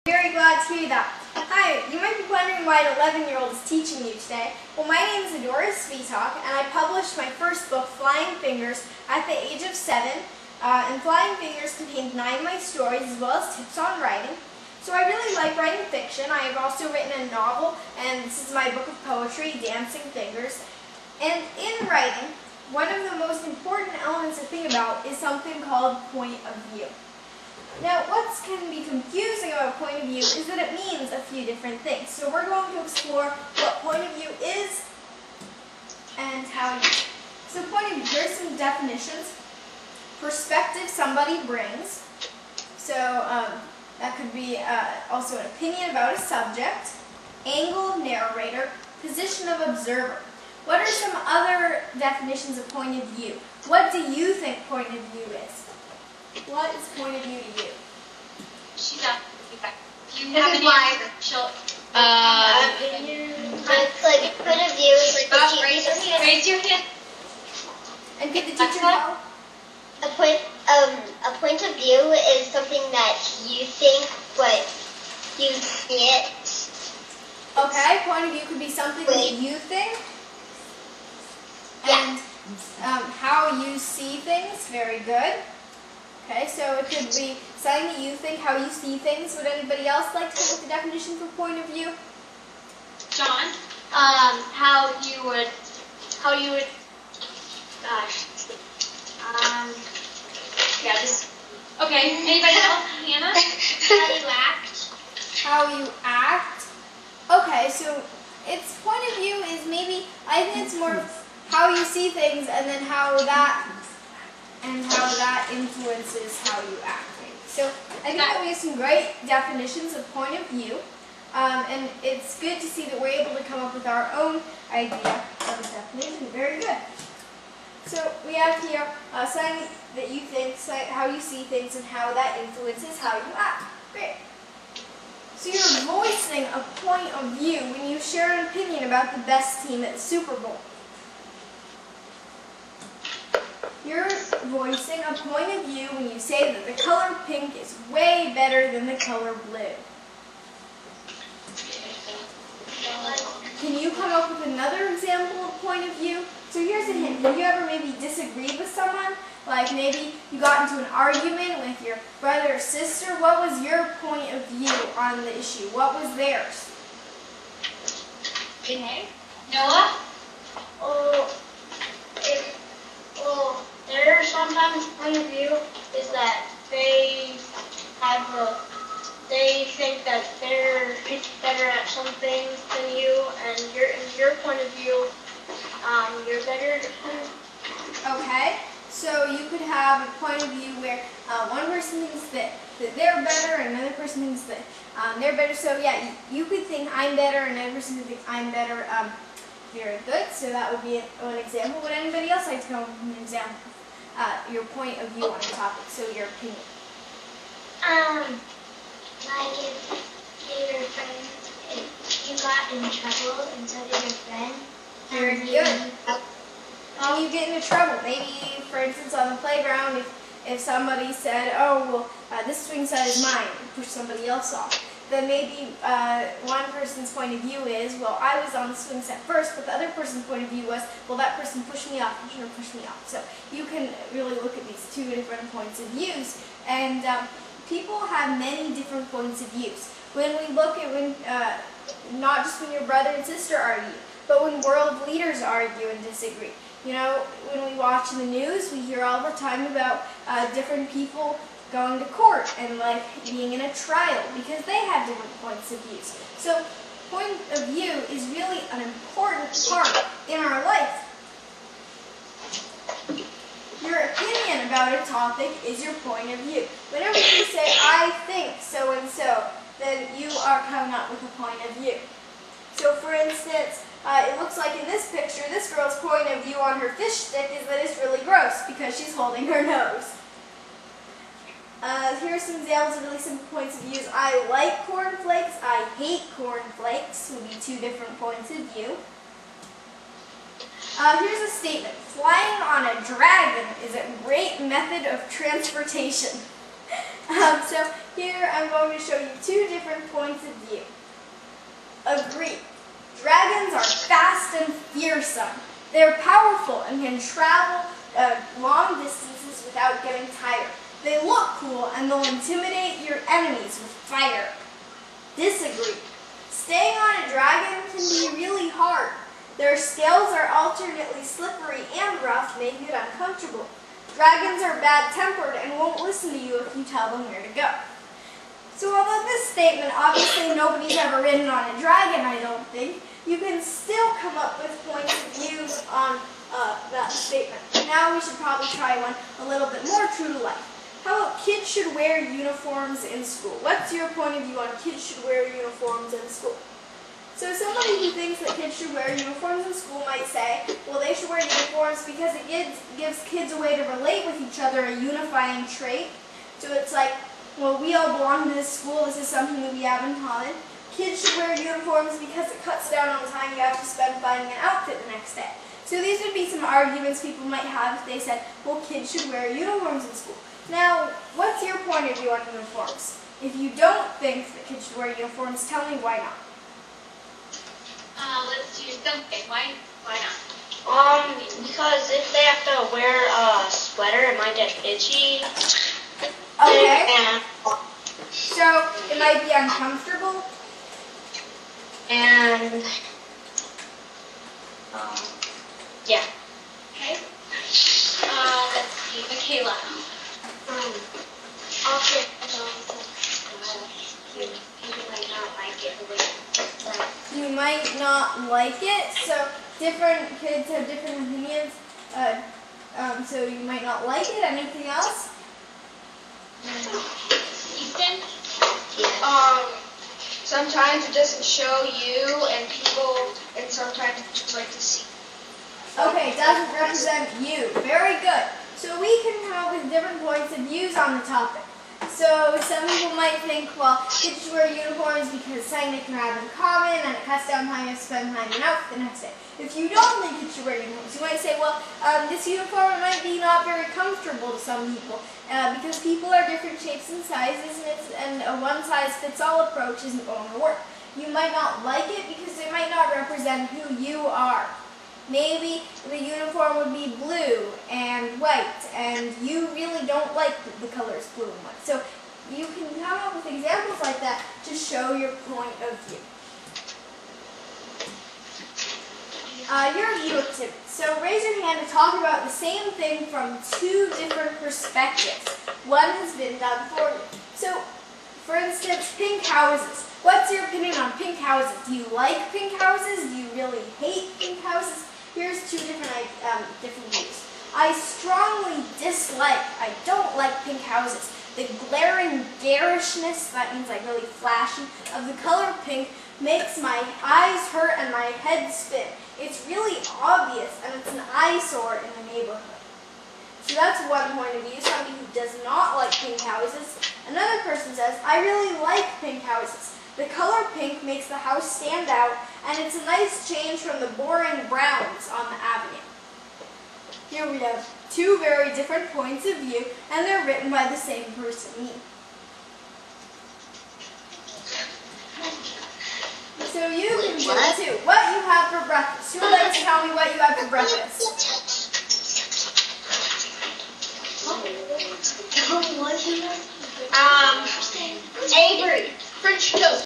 Very glad to hear that. Hi, you might be wondering why an 11-year-old is teaching you today. Well, my name is Adora, and I published my first book, Flying Fingers, at the age of 7. And Flying Fingers contains 9 of my stories as well as tips on writing. So I really like writing fiction. I have also written a novel, and this is my book of poetry, Dancing Fingers. And in writing, one of the most important elements to think about is something called point of view. Now, what can be confusing about point of view is that it means a few different things. So we're going to explore what point of view is and how to use it. So point of view, here's some definitions. Perspective somebody brings. So that could be also an opinion about a subject. Angle of narrator. Position of observer. What are some other definitions of point of view? What do you think point of view is? What is point of view to you? She's up. Do you have any children? Like point of view is like the teacher. Raise your hand. And could the teacher tell? A point of view is something that you think, but you see it. Okay, point of view could be something that you think. And how you see things. Very good. Okay, so it could be something that you think, how you see things. Would anybody else like to come with the definition for point of view? John? Okay, anybody else? Hannah? How you act. How you act. Okay, so its point of view is maybe, I think it's more of how you see things and then how that influences how you act. So I think that we have some great definitions of point of view, and it's good to see that we're able to come up with our own idea of a definition. Very good. So we have here something that you think, how you see things, and how that influences how you act. Great. So you're voicing a point of view when you share an opinion about the best team at the Super Bowl. You're voicing a point of view when you say that the color pink is way better than the color blue. Can you come up with another example of point of view? So here's a hint. Have you ever maybe disagreed with someone? Like maybe you got into an argument with your brother or sister. What was your point of view on the issue? What was theirs? Okay. Noah? Their sometimes point of view is that they think that they're better at some things than you, and in your point of view, you're better. Okay, so you could have a point of view where one person thinks that they're better, and another person thinks that they're better. So yeah, you could think I'm better, and another person could think I'm better. Very good. So that would be an example. Would anybody else like to come up with an example? Your point of view on a topic, so your opinion. Like if your friend, if you got in trouble and so did your friend. Very good. When you get into trouble, maybe, for instance, on the playground, if somebody said, oh, well, this swing set is mine, and push somebody else off, then maybe one person's point of view is, well, I was on the swing set first, but the other person's point of view was, well, that person pushed me off, you shouldn't have pushed me off. So you can really look at these two different points of views, and people have many different points of views. When we look at not just when your brother and sister argue, but when world leaders argue and disagree. You know, when we watch the news, we hear all the time about different people going to court and like being in a trial because they have different points of views. So point of view is really an important part in our life. Your opinion about a topic is your point of view. Whenever you say, I think so and so, then you are coming up with a point of view. So for instance, it looks like in this picture, this girl's point of view on her fish stick is that it's really gross because she's holding her nose. Here are some examples of really simple points of views. I like cornflakes. I hate cornflakes would be two different points of view. Here's a statement. Flying on a dragon is a great method of transportation. So here I'm going to show you two different points of view. Agree. Dragons are fast and fearsome. They're powerful and can travel long distances without getting tired. They look cool and they'll intimidate your enemies with fire. Disagree. Staying on a dragon can be really hard. Their scales are alternately slippery and rough, making it uncomfortable. Dragons are bad-tempered and won't listen to you if you tell them where to go. So although this statement, obviously nobody's ever ridden on a dragon, I don't think, you can still come up with points of view on that statement. Now we should probably try one a little bit more true to life. How about kids should wear uniforms in school? What's your point of view on kids should wear uniforms in school? So somebody who thinks that kids should wear uniforms in school might say, well, they should wear uniforms because it gives kids a way to relate with each other, a unifying trait. So it's like, well, we all belong to this school, this is something that we have in common. Kids should wear uniforms because it cuts down on the time you have to spend finding an outfit the next day. So these would be some arguments people might have if they said, well, kids should wear uniforms in school. Now, what's your point of view on uniforms? If you don't think that kids should wear uniforms, tell me why not. Let's do something. Why not? Because if they have to wear a sweater, it might get itchy. Okay. So it might be uncomfortable. And yeah. Okay. Let's see. Michaela. Also, you might not like it the way You might not like it, so different kids have different opinions, so you might not like it. Anything else? Easton? Sometimes it doesn't show you and people, and sometimes it's just like to see. Okay, doesn't represent you. Very good. So we can come up with different points of views on the topic. So some people might think, well, kids should wear uniforms because it's something they can have in common and it cuts down time you have to spend time in outfit the next day. If you don't think kids should wear uniforms, you might say, well, this uniform might be not very comfortable to some people because people are different shapes and sizes and a one-size-fits-all approach isn't going to work. You might not like it because it might not represent who you are. Maybe the uniform would be blue and white, and you really don't like the colors blue and white. So you can come up with examples like that to show your point of view. Your view activity. So raise your hand to talk about the same thing from two different perspectives. One has been done for you. So, for instance, pink houses. What's your opinion on pink houses? Do you like pink houses? Do you really hate pink houses? Here's two different views. I strongly dislike, I don't like pink houses. The glaring garishness, that means like really flashy, of the color pink makes my eyes hurt and my head spin. It's really obvious and it's an eyesore in the neighborhood. So that's one point of view, somebody who does not like pink houses. Another person says, I really like pink houses. The color pink makes the house stand out, and it's a nice change from the boring browns on the avenue. Here we have two very different points of view, and they're written by the same person, me. So you can do it too. What you have for breakfast. Who would like to tell me what you have for breakfast? Avery, French toast.